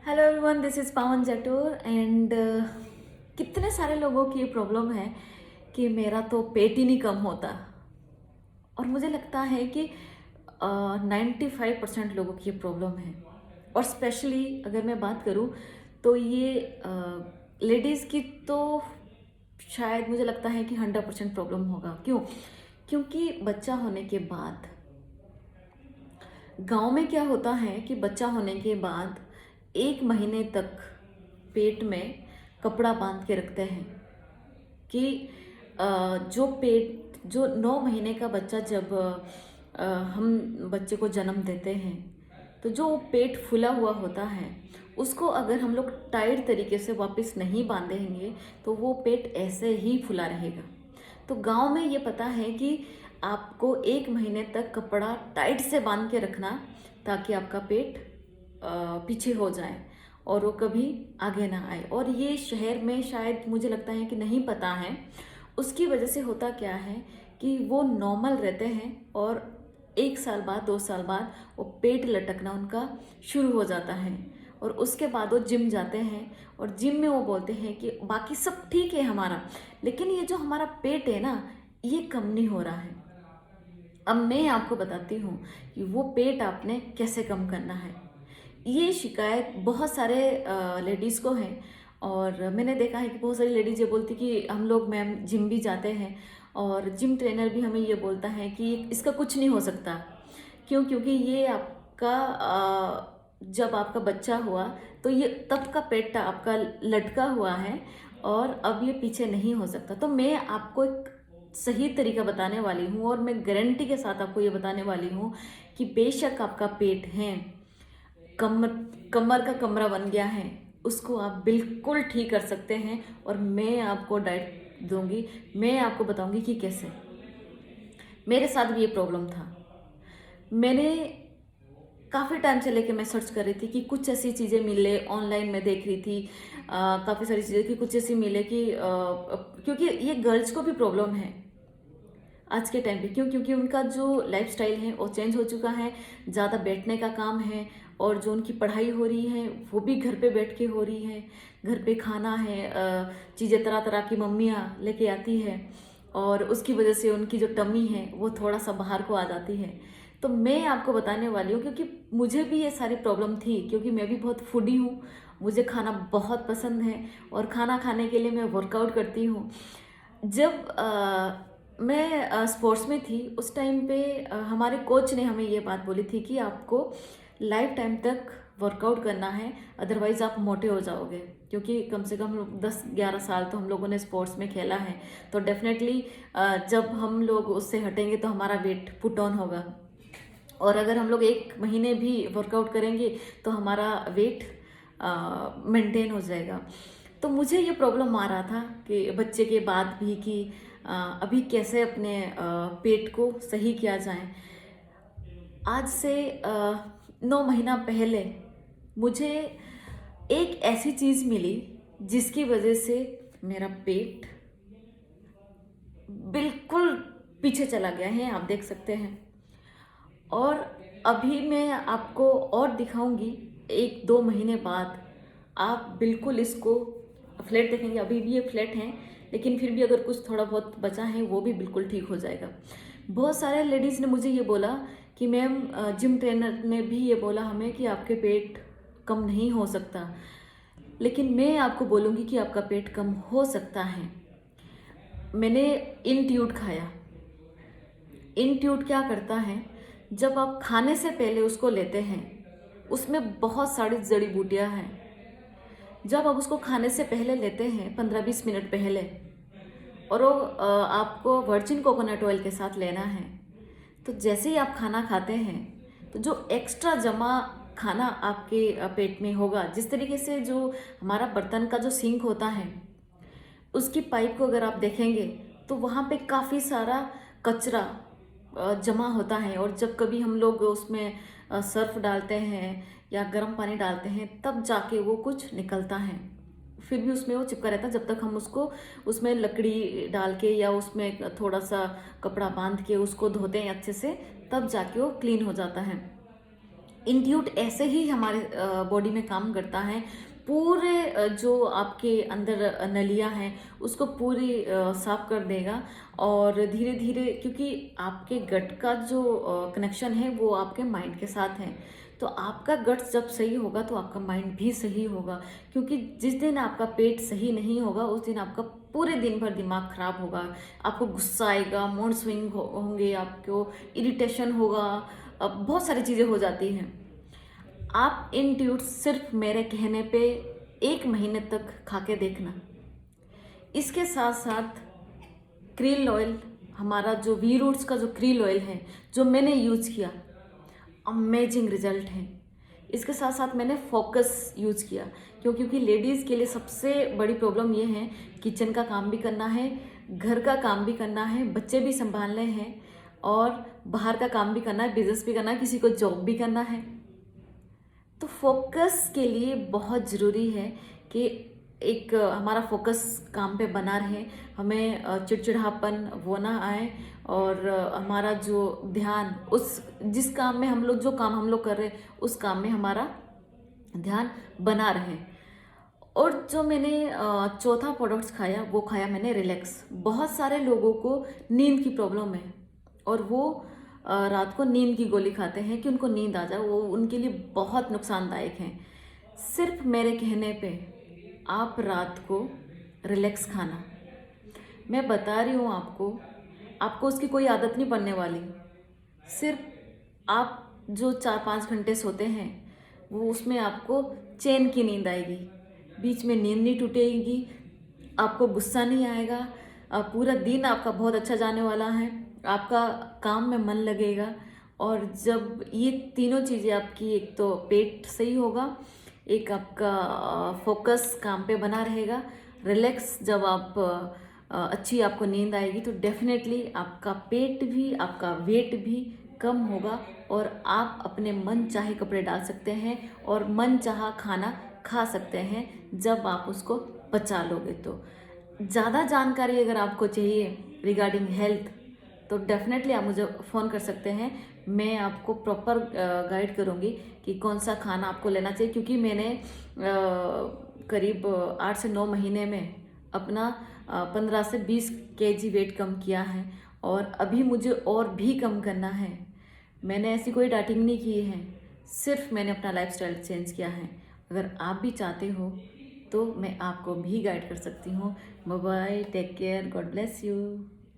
Hello everyone, this is पावन जटोर and कितने सारे लोगों की ये प्रॉब्लम है कि मेरा तो पेट ही नहीं कम होता। और मुझे लगता है कि 95% लोगों की ये प्रॉब्लम है। और स्पेशली अगर मैं बात करूँ तो ये लेडीज़ की तो शायद मुझे लगता है कि 100% प्रॉब्लम होगा। क्यों? क्योंकि बच्चा होने के बाद गांव में क्या होता है कि बच्चा होने के बाद 1 महीने तक पेट में कपड़ा बांध के रखते हैं कि जो 9 महीने का बच्चा जब हम बच्चे को जन्म देते हैं तो जो पेट फूला हुआ होता है उसको अगर हम लोग टाइट तरीके से वापस नहीं बांधेंगे तो वो पेट ऐसे ही फूला रहेगा। तो गांव में ये पता है कि आपको 1 महीने तक कपड़ा टाइट से बांध के रखना ताकि आपका पेट पीछे हो जाए और वो कभी आगे ना आए। और ये शहर में शायद मुझे लगता है कि नहीं पता है। उसकी वजह से होता क्या है कि वो नॉर्मल रहते हैं और 1 साल बाद 2 साल बाद वो पेट लटकना उनका शुरू हो जाता है। और उसके बाद वो जिम जाते हैं और जिम में वो बोलते हैं कि बाकी सब ठीक है हमारा, लेकिन ये जो हमारा पेट है ना, ये कम नहीं हो रहा है। अब मैं आपको बताती हूँ कि वो पेट आपने कैसे कम करना है। ये शिकायत बहुत सारे लेडीज़ को है। और मैंने देखा है कि बहुत सारी लेडीज़ ये बोलती कि हम लोग मैम जिम भी जाते हैं और जिम ट्रेनर भी हमें ये बोलता है कि इसका कुछ नहीं हो सकता। क्यों? क्योंकि ये आपका जब आपका बच्चा हुआ तो ये तब का पेट आपका लटका हुआ है और अब ये पीछे नहीं हो सकता। तो मैं आपको एक सही तरीका बताने वाली हूँ और मैं गारंटी के साथ आपको ये बताने वाली हूँ कि बेशक आपका पेट है, कमर कमर का कमरा बन गया है, उसको आप बिल्कुल ठीक कर सकते हैं। और मैं आपको डाइट दूंगी, मैं आपको बताऊंगी कि कैसे। मेरे साथ भी ये प्रॉब्लम था। मैंने काफ़ी टाइम से लेके मैं सर्च कर रही थी कि कुछ ऐसी चीज़ें मिले, ऑनलाइन में देख रही थी काफ़ी सारी चीज़ें कि कुछ ऐसी मिले कि क्योंकि ये गर्ल्स को भी प्रॉब्लम है आज के टाइम पे। क्यों? क्योंकि उनका जो लाइफस्टाइल है वो चेंज हो चुका है, ज़्यादा बैठने का काम है और जो उनकी पढ़ाई हो रही है वो भी घर पे बैठ के हो रही है। घर पे खाना है, चीज़ें तरह तरह की मम्मियाँ लेके आती है और उसकी वजह से उनकी जो टमी है वो थोड़ा सा बाहर को आ जाती है। तो मैं आपको बताने वाली हूँ क्योंकि मुझे भी ये सारी प्रॉब्लम थी, क्योंकि मैं भी बहुत फूडी हूँ, मुझे खाना बहुत पसंद है और खाना खाने के लिए मैं वर्कआउट करती हूँ। जब मैं स्पोर्ट्स में थी उस टाइम पे हमारे कोच ने हमें ये बात बोली थी कि आपको लाइफ टाइम तक वर्कआउट करना है, अदरवाइज आप मोटे हो जाओगे। क्योंकि कम से कम 10-11 साल तो हम लोगों ने स्पोर्ट्स में खेला है, तो डेफिनेटली जब हम लोग उससे हटेंगे तो हमारा वेट पुट ऑन होगा। और अगर हम लोग 1 महीने भी वर्कआउट करेंगे तो हमारा वेट मेंटेन हो जाएगा। तो मुझे ये प्रॉब्लम आ रहा था कि बच्चे के बाद भी कि अभी कैसे अपने पेट को सही किया जाए। आज से 9 महीना पहले मुझे एक ऐसी चीज़ मिली जिसकी वजह से मेरा पेट बिल्कुल पीछे चला गया है, आप देख सकते हैं। और अभी मैं आपको और दिखाऊंगी 1-2 महीने बाद। आप बिल्कुल इसको फ्लैट देखेंगे, अभी भी ये फ्लैट हैं, लेकिन फिर भी अगर कुछ थोड़ा बहुत बचा है वो भी बिल्कुल ठीक हो जाएगा। बहुत सारे लेडीज़ ने मुझे ये बोला कि मैम जिम ट्रेनर ने भी ये बोला हमें कि आपके पेट कम नहीं हो सकता, लेकिन मैं आपको बोलूँगी कि आपका पेट कम हो सकता है। मैंने इनट्यूट खाया। इनट्यूट क्या करता है, जब आप खाने से पहले उसको लेते हैं उसमें बहुत सारी जड़ी बूटियां हैं। जब आप उसको खाने से पहले लेते हैं 15-20 मिनट पहले, और वो आपको वर्जिन कोकोनट ऑयल के साथ लेना है, तो जैसे ही आप खाना खाते हैं तो जो एक्स्ट्रा जमा खाना आपके पेट में होगा, जिस तरीके से जो हमारा बर्तन का जो सिंक होता है उसकी पाइप को अगर आप देखेंगे तो वहाँ पे काफ़ी सारा कचरा जमा होता है। और जब कभी हम लोग उसमें सर्फ डालते हैं या गर्म पानी डालते हैं तब जाके वो कुछ निकलता है, फिर भी उसमें वो चिपका रहता है। जब तक हम उसको उसमें लकड़ी डाल के या उसमें थोड़ा सा कपड़ा बांध के उसको धोते हैं अच्छे से, तब जाके वो क्लीन हो जाता है। इंट्यूट ऐसे ही हमारे बॉडी में काम करता है। पूरे जो आपके अंदर नलियाँ हैं उसको पूरी साफ कर देगा। और धीरे धीरे, क्योंकि आपके गट का जो कनेक्शन है वो आपके माइंड के साथ है, तो आपका गट जब सही होगा तो आपका माइंड भी सही होगा। क्योंकि जिस दिन आपका पेट सही नहीं होगा उस दिन आपका पूरे दिन भर दिमाग खराब होगा, आपको गुस्सा आएगा, मूड स्विंग होंगे, आपको इरिटेशन होगा, बहुत सारी चीज़ें हो जाती हैं। आप इन ट्यूब्स सिर्फ मेरे कहने पे 1 महीने तक खा के देखना। इसके साथ साथ क्रील ऑयल, हमारा जो वी रूट्स का जो क्रील ऑयल है जो मैंने यूज़ किया, अमेजिंग रिजल्ट है। इसके साथ साथ मैंने फोकस यूज़ किया, क्योंकि लेडीज़ के लिए सबसे बड़ी प्रॉब्लम ये है, किचन का काम भी करना है, घर का काम भी करना है, बच्चे भी संभालने हैं और बाहर का काम भी करना है, बिजनेस भी करना है, किसी को जॉब भी करना है। तो फोकस के लिए बहुत ज़रूरी है कि एक हमारा फोकस काम पे बना रहे, हमें चिड़चिड़ापन वो ना आए, और हमारा जो ध्यान उस जिस काम में हम लोग, जो काम हम लोग कर रहे हैं उस काम में हमारा ध्यान बना रहे। और जो मैंने चौथा प्रोडक्ट्स खाया वो खाया मैंने रिलैक्स। बहुत सारे लोगों को नींद की प्रॉब्लम है और वो रात को नींद की गोली खाते हैं कि उनको नींद आ जाए, वो उनके लिए बहुत नुकसानदायक है। सिर्फ मेरे कहने पे आप रात को रिलैक्स खाना, मैं बता रही हूँ आपको, आपको उसकी कोई आदत नहीं पड़ने वाली। सिर्फ आप जो 4-5 घंटे सोते हैं वो उसमें आपको चैन की नींद आएगी, बीच में नींद नहीं टूटेगी, आपको गुस्सा नहीं आएगा, पूरा दिन आपका बहुत अच्छा जाने वाला है, आपका काम में मन लगेगा। और जब ये तीनों चीज़ें आपकी, एक तो पेट सही होगा, एक आपका फोकस काम पे बना रहेगा, रिलैक्स, जब आप अच्छी आपको नींद आएगी तो डेफिनेटली आपका पेट भी, आपका वेट भी कम होगा और आप अपने मन चाहे कपड़े डाल सकते हैं और मन चाहा खाना खा सकते हैं जब आप उसको पचा लोगे। तो ज़्यादा जानकारी अगर आपको चाहिए रिगार्डिंग हेल्थ तो डेफिनेटली आप मुझे फ़ोन कर सकते हैं। मैं आपको प्रॉपर गाइड करूँगी कि कौन सा खाना आपको लेना चाहिए, क्योंकि मैंने करीब 8 से 9 महीने में अपना 15 से 20 केजी वेट कम किया है और अभी मुझे और भी कम करना है। मैंने ऐसी कोई डाइटिंग नहीं की है, सिर्फ मैंने अपना लाइफस्टाइल चेंज किया है। अगर आप भी चाहते हो तो मैं आपको भी गाइड कर सकती हूँ। Bye bye, take care, God bless you.